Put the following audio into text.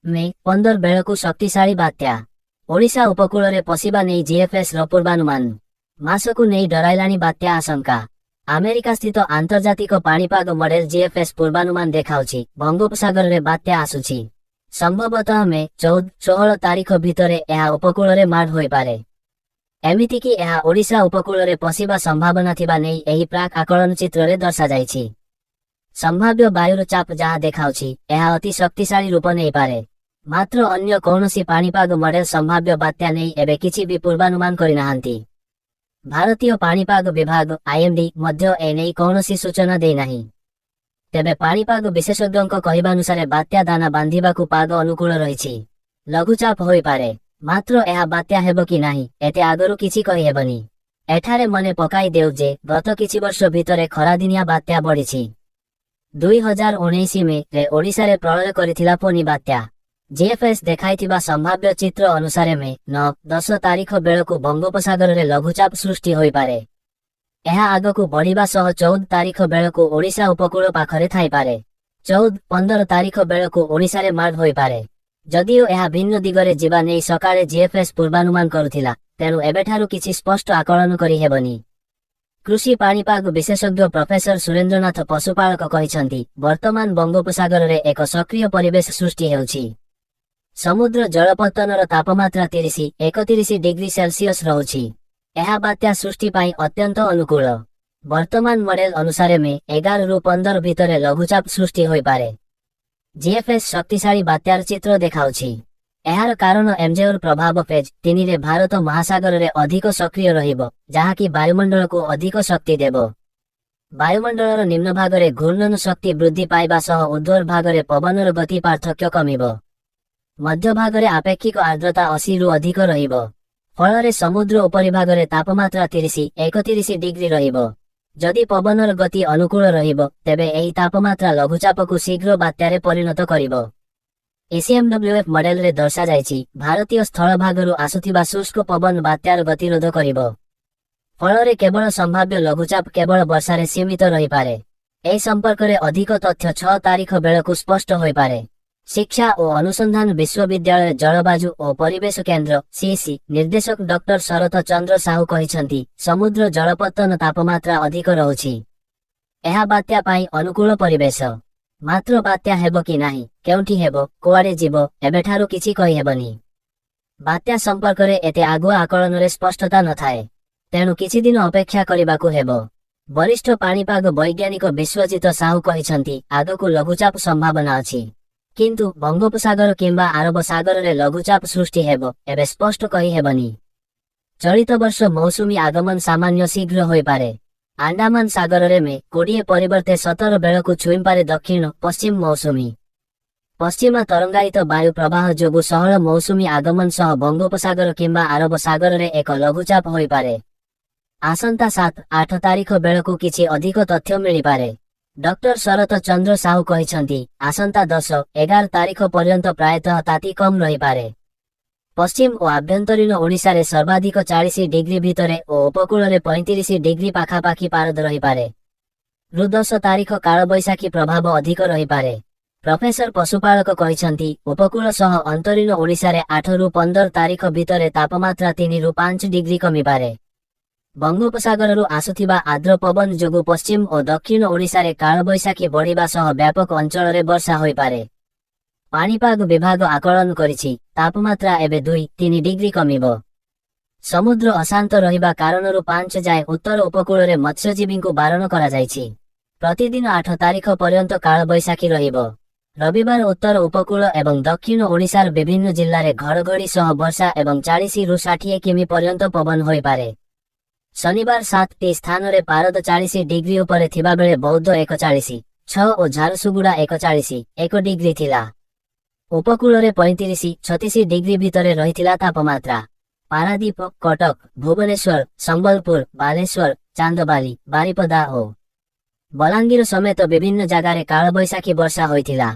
मे 15 बेलकु शक्तिशाली बात्या ओडिशा उपकूल रे पशिबा नै जीएफएस रो पूर्वानुमान मासकु नै डराइलानी बात्या आशंका अमेरिका स्थित आंतर्जातिक पाणीपाग मॉडल जीएफएस पूर्वानुमान देखाउछि बंगोपसागर रे बात्या आसुछि संभवतः मे 14-16 तारीख भितरे एहा उपकूल रे माड होई पारे एमिति कि एहा ओडिशा उपकूल रे पशिबा संभावना थिबा नै एही प्राक आकलन चित्र रे दर्शा जाइछि संभाव्य वायुर चाप जहाँ देखाउछि एहा अति शक्तिशाली रूप नै पारे मात्र अन्य कौनसी पाणीपाग मॉडल संभाव्य बात्या नै एबे किछि भी पूर्वानुमान करि नाहांती भारतीय पाणीपाग विभाग आईएमडी मध्य एनै कौनसी सूचना देई नाही तेबे पाणीपाग विशेषज्ञଙ୍କ कहिबानुसारे बात्या दाना बांधिबाकू पाग अनुकूल रहिछि लघुचाप होई पारे मात्र एहा बात्या हेबो कि नाही एते आगरु किछि कहि हेबनी एठारे मने पकाई देउ जे गत किछि वर्ष भितरे खरादिनिया बात्या बढिछि 2019 मे रे ओडिशा रे प्रलय करिथिला फोनी बात्या जीएफएस देखाइथिबा संभाव्य चित्र अनुसारे मे 9-10 तारीख बेलकु बंगोपसागर रे लघुचाप सृष्टि होई पारे एहा आगकु बढ़िबा सह 14 तारीख बेलकु ओडिशा उपकूल पाखरे थाई पारे 14-15 तारीख बेलकु ओडिशा रे माड होई पारे जदिओ एहा भिन्न दिगरे जिबा नै सकाळे जीएफएस पूर्वानुमान करुथिला तेनु एबेठारु किछि स्पष्ट आकलन करि हेबनी कृषि पाणीपाग विशेषज्ञ प्रोफेसर सुरेंद्रनाथ पशुपालक कहिसंती वर्तमान बंगोपसागर रे एक सक्रिय परिवेश सृष्टि हेउछि समुद्र जलपतनर तापमात्रा 30-31 डिग्री सेल्सियस रहुछि एहा बात्या सृष्टि पाई अत्यंत अनुकूल वर्तमान मॉडल अनुसारे मे 11 रु 15 भितरे लघुचाप सृष्टि होई पारे जीएफएस शक्तिशाली बात्यार चित्र देखाउछि एहार कारण एमजेओर प्रभाव फेज 3 रे भारत महासागर रे अधिक सक्रिय रहिबो जहाँकि वायुमंडल को अधिक शक्ति देबो वायुमंडलर निम्न भाग रे घूर्णन शक्ति वृद्धि पाइबा सह ऊर्ध्वर भाग रे पवनर गति पार्थक्य कमिबो मध्य भाग रे आपेक्षिक आर्द्रता 80 रु अधिक रहिबो फल रे समुद्र उपरि भाग रे तापमात्रा 30-31 डिग्री रहिबो जदि पवनर गति अनुकूल रहिबो तेबे एही तापमात्रा लघुचापकु शीघ्र बात्यारे परिणत करिबो एसीएमडब्ल्यूएफ मॉडल रे दर्शा जायछि भारतीय स्थल भागरु आसुथिबा शुष्क पवन बात्यार गतिरोध करिबो फल रे केवल संभाव्य लघुचाप केवल वर्षा रे सीमित रहि पारे एही संपर्क रे अधिक तथ्य 6 तारीख बेलकु स्पष्ट होई पारे शिक्षा और अनुसंधान विश्वविद्यालय जलवायु और परिवेश केंद्र सीसी निर्देशक डॉक्टर शरत चंद्र साहू कहिसंती समुद्र जलपतन तापमात्रा अधिक रहुछि एहा बात्या पाई अनुकूल परिवेश मात्र बात्या हेबो कि नाही केउठी हेबो कोआडे जीवो एबेठारु किछि कहि हेबनी बात्या संपर्क रे एते आगुआ आकलन रे स्पष्टता नथाए तेनु किछि दिन अपेक्षा करिबाकू हेबो वरिष्ठ पाणीपाग वैज्ञानिक विश्वजित साहू कहिसंती आगकू लघुचाप संभावना अछि किंतु बंगोपसागर किंबा अरब सागर रे लघुचाप सृष्टि हेबो एबे स्पष्ट कहि हेबनी चलित वर्ष मौसुमी आगमन सामान्य शीघ्र होई पारे अंडमान सागर रे मे 20 परिवर्ते 17 बेलकु छुई पारे दक्षिण पश्चिम मौसुमी पश्चिमा तरंगायित वायु प्रवाह जोगु सहल मौसुमी आगमन सह बंगोपसागर किंबा अरब सागर रे एक लघुचाप होई पारे आसंता 7-8 तारीख बेलकु किछि अधिक तथ्य मिली पारे डॉक्टर शरत चंद्र साहू कहिसंती आसंता 10-11 तारीख पर्यंत प्रायतः ताती कम रही पारे पश्चिम और आभ्यंतरीण ओडिशा रे सर्वाधिक 40 डिग्री भितरे और उपकूल रे 35 डिग्री पाखापाखी पारद रही पारे रु 10 तारीख काल बैशाखी प्रभाव अधिक रही पारे प्रोफेसर पशुपालक कहिसंती उपकूल सह अंतरीण ओडिशा रे 8 रु 15 तारीख भितरे तापमात्रा 3 रु 5 डिग्री कमी पारे बंगोपसागर रु आसुथिबा आर्द्र पवन जोगु पश्चिम और दक्षिण ओडिशा रे काल बैशाखी बढ़िबा सह व्यापक अंचल रे वर्षा होई पारे पाणीपाग विभाग आकलन करिछि तापमात्रा एबे 2-3 डिग्री कमिबो समुद्र अशांत रहिबा कारणरु 5 जाय उत्तर उपकूल रे मत्स्यजीवी को बारण करा जायछि प्रतिदिन 8 तारीख पर्यंत काल बैशाखी रहिबो रविवार उत्तर उपकूल एवं दक्षिण ओडिशार विभिन्न जिल्ला रे घड़घड़ी सह वर्षा एवं 40 रु 60 किमी पर्यंत पवन होई पारे शनिवार 7 स्थान रे पारद 40 डिग्री उपरे थिबा बेले बौद्ध 41-6 और झारसुगुड़ा 41-1 डिग्री थिला उपकूल रे 35-36 डिग्री भितरे रहिथिला तापमात्रा पारादीप कटक भुवनेश्वर संबलपुर बालेश्वर चांदबाली बारिपदा और बलांगीर समेत विभिन्न जगार काल बैशाखी वर्षा होइथिला।